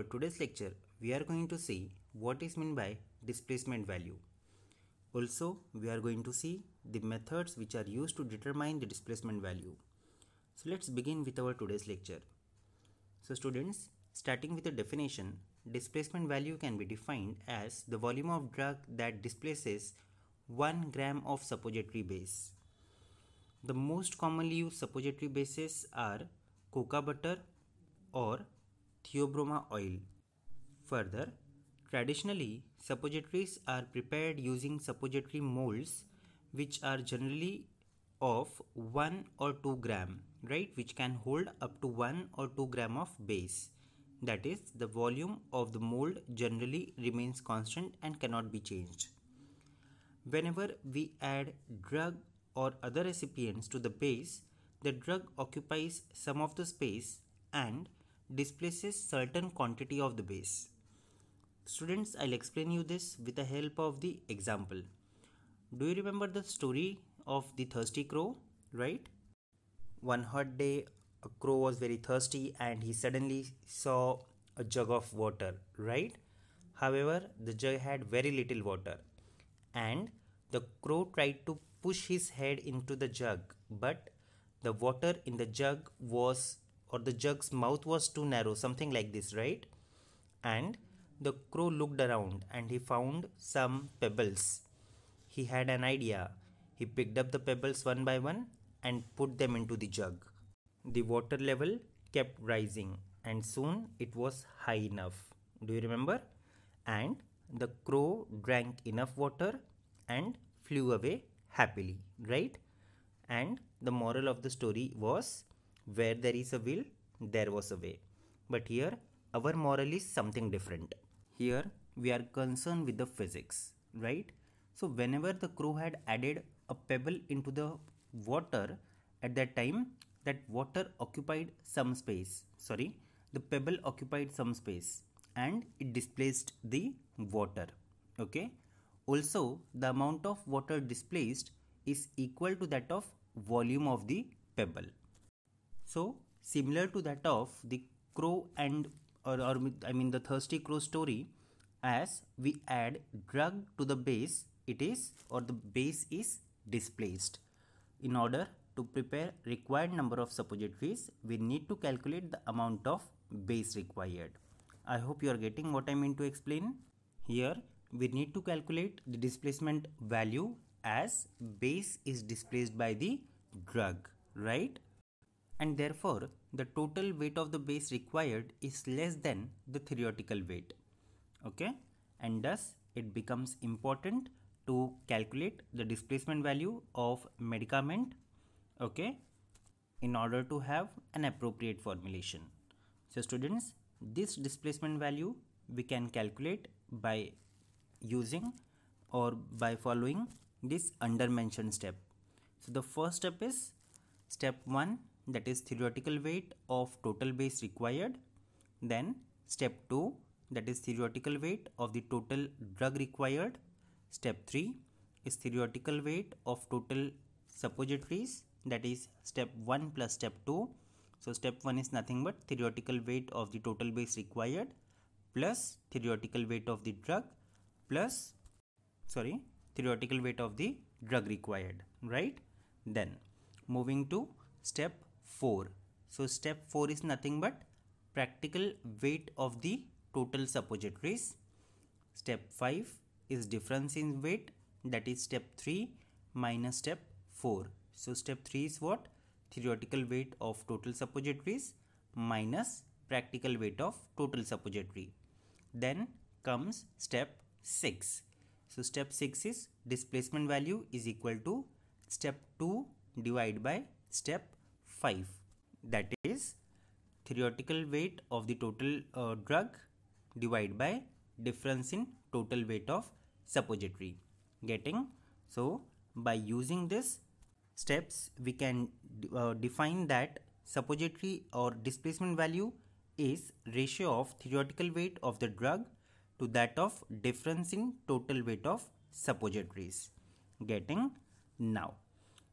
today's lecture, we are going to see what is meant by displacement value. Also, we are going to see the methods which are used to determine the displacement value. So let's begin with our today's lecture. So students, starting with the definition, displacement value can be defined as the volume of drug that displaces 1 gram of suppository base. The most commonly used suppository bases are coca butter or theobroma oil. Further, traditionally, suppositories are prepared using suppository molds which are generally of 1 or 2 gram, right, which can hold up to 1 or 2 gram of base. That is, the volume of the mold generally remains constant and cannot be changed. Whenever we add drug or other recipients to the base, the drug occupies some of the space and displaces certain quantity of the base. Students, I'll explain you this with the help of the example. Do you remember the story of the thirsty crow, right? One hot day, a crow was very thirsty and he suddenly saw a jug of water, right? However, the jug had very little water and the crow tried to push his head into the jug, but the water in the jug was, or the jug's mouth was too narrow, something like this, right? And the crow looked around and he found some pebbles. He had an idea. He picked up the pebbles one by one and put them into the jug. The water level kept rising and soon it was high enough. Do you remember? And the crow drank enough water and flew away happily, right? And the moral of the story was, where there is a will, there was a way. But here, our moral is something different. Here, we are concerned with the physics, right? So, whenever the crow had added a pebble into the water, at that time, that water occupied some space. The pebble occupied some space and it displaced the water. Okay. Also, the amount of water displaced is equal to that of volume of the pebble. So, similar to that of the crow and the thirsty crow story, as we add drug to the base, it is, or the base is displaced. In order to prepare required number of suppositories, we need to calculate the amount of base required. I hope you are getting what I mean to explain. Here, we need to calculate the displacement value as base is displaced by the drug, right? And therefore, the total weight of the base required is less than the theoretical weight. Okay? And thus, it becomes important to calculate the displacement value of medicament, okay, in order to have an appropriate formulation. So students, this displacement value we can calculate by using or by following this under mentioned step. So the first step is step 1, that is theoretical weight of total base required. Then step 2, that is theoretical weight of the total drug required. Step 3 is theoretical weight of total suppositories, that is step 1 plus step 2. So step 1 is nothing but theoretical weight of the total base required plus theoretical weight of the drug plus theoretical weight of the drug required, right? Then moving to step 4. So step 4 is nothing but practical weight of the total suppositories. Step 5 is difference in weight, that is step 3 minus step 4. So step 3 is what? Theoretical weight of total suppositories minus practical weight of total suppository. Then comes step 6. So step 6 is displacement value is equal to step 2 divided by step 5. That is theoretical weight of the total drug divided by difference in total weight of suppository. Getting? So by using this steps, we can define that suppository or displacement value is ratio of theoretical weight of the drug to that of difference in total weight of suppositories. Getting? Now,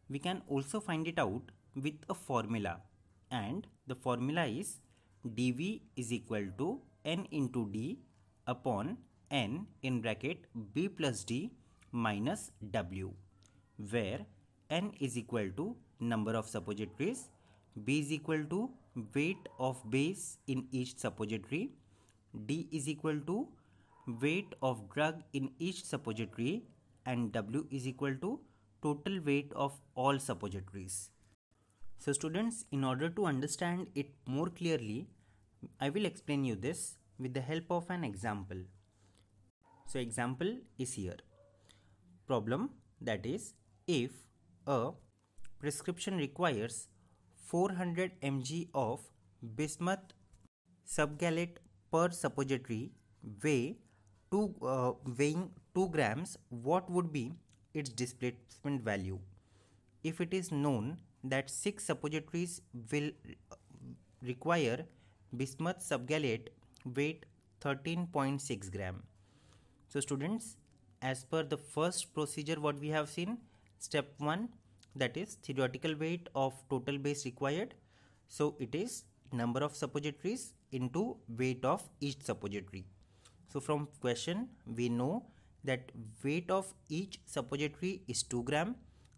we can also find it out with a formula, and the formula is dV is equal to n into d upon n in bracket b plus d minus w, where n is equal to number of suppositories, b is equal to weight of base in each suppository, d is equal to weight of drug in each suppository, and w is equal to total weight of all suppositories. So students, in order to understand it more clearly, I will explain you this with the help of an example. So example is here. Problem, that is, if a prescription requires 400 mg of bismuth subgallate per suppository weighing 2 grams, what would be its displacement value? If it is known that 6 suppositories will require bismuth subgallate weight 13.6 gram. So students, as per the first procedure what we have seen, step 1, that is theoretical weight of total base required. So it is number of suppositories into weight of each suppository. So from question we know that weight of each suppository is 2 gram.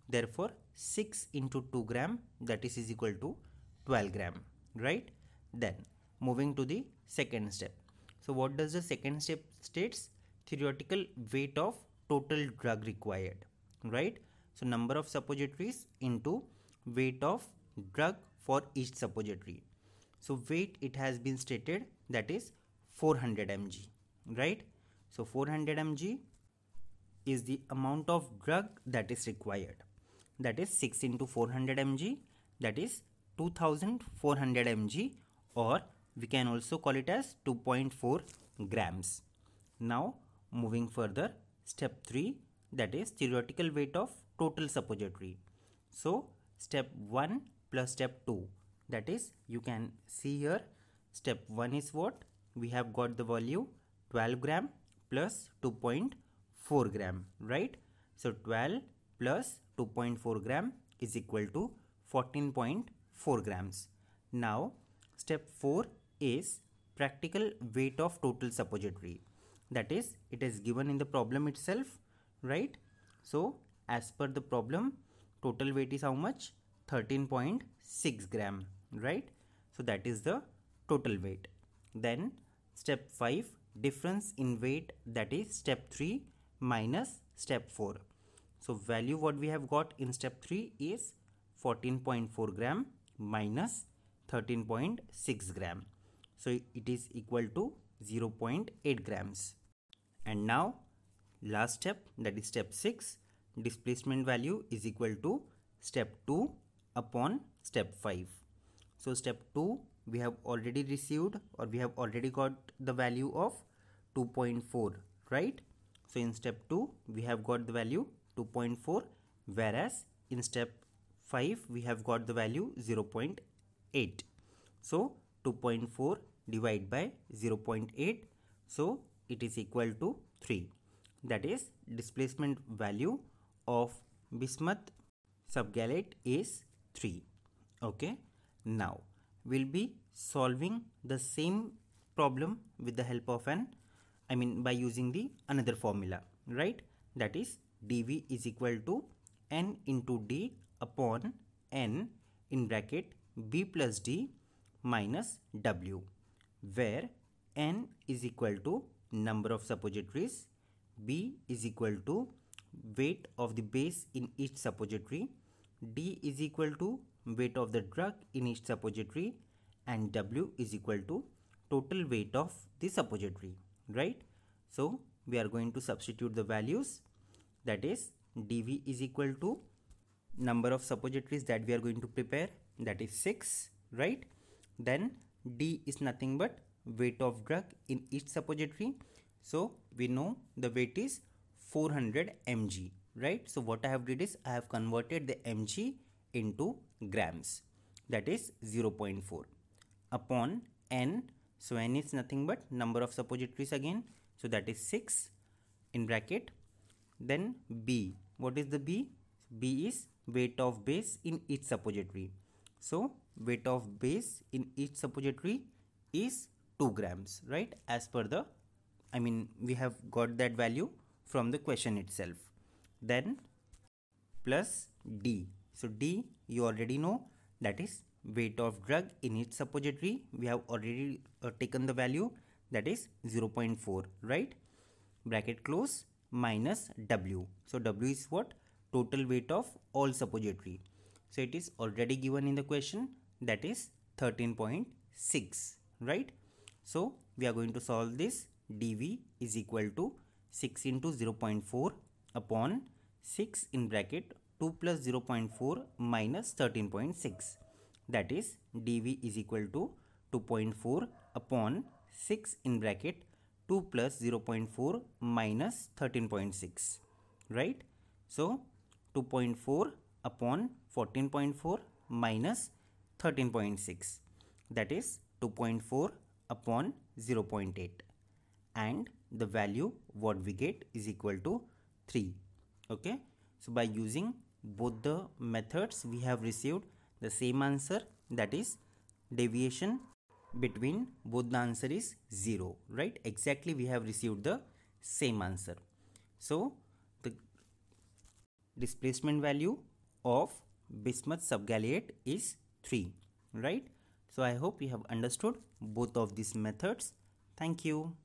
Therefore 6 into 2 gram, that is equal to 12 gram, right? Then moving to the second step. So what does the second step states? Theoretical weight of total drug required, right? So number of suppositories into weight of drug for each suppository. So weight, it has been stated, that is 400 mg, right? So 400 mg is the amount of drug that is required. That is 6 into 400 mg, that is 2400 mg, or we can also call it as 2.4 grams. Now moving further, step 3, that is theoretical weight of total suppository. So step 1 plus step 2, that is, you can see here, step 1 is what? We have got the value 12 gram plus 2.4 gram, right? So 12 plus 2.4 gram is equal to 14.4 grams. Now step 4 is practical weight of total suppository. That is, it is given in the problem itself, right? So as per the problem, total weight is how much? 13.6 gram, right? So that is the total weight. Then step 5, difference in weight, that is step 3 minus step 4. So value what we have got in step 3 is 14.4 gram minus 13.6 gram. So it is equal to 0.8 grams. And now last step, that is step 6, displacement value is equal to step 2 upon step 5. So step 2 we have already received, or we have already got the value of 2.4, right? So in step 2 we have got the value 2.4, whereas in step 5 we have got the value 0.8. So 2.4 divided by 0.8, so it is equal to 3. That is, displacement value of bismuth subgallate is 3. Okay, now we'll be solving the same problem with the help of by using the another formula, right? That is dV is equal to n into d upon n in bracket b plus d minus w, where n is equal to number of suppositories, b is equal to weight of the base in each suppository, d is equal to weight of the drug in each suppository, and w is equal to total weight of the suppository, right? So we are going to substitute the values. That is, dV is equal to number of suppositories that we are going to prepare, that is 6, right? Then d is nothing but weight of drug in each suppository. So we know the weight is 400 mg, right? So what I have did is I have converted the mg into grams, that is 0.4 upon n. So n is nothing but number of suppositories again, so that is 6 in bracket. Then b, what is the b? B is weight of base in each suppository. So weight of base in each suppository is 2 grams, right? As per the, we have got that value from the question itself. Then plus D. So D you already know, that is weight of drug in its suppository. We have already taken the value, that is 0.4, right? Bracket close, minus W. So W is what? Total weight of all suppository. So it is already given in the question, that is 13.6, right? So we are going to solve this. dV is equal to 6 into 0.4 upon 6 in bracket 2 plus 0.4 minus 13.6. That is dV is equal to 2.4 upon 6 in bracket 2 plus 0.4 minus 13.6, right? So 2.4 upon 14.4 minus 13.6, that is 2.4 upon 0.8, and the value what we get is equal to 3. Okay, so by using both the methods we have received the same answer, that is deviation between both the answer is 0, right? Exactly, we have received the same answer. So the displacement value of bismuth subgallate is 3, right? So I hope you have understood both of these methods. Thank you.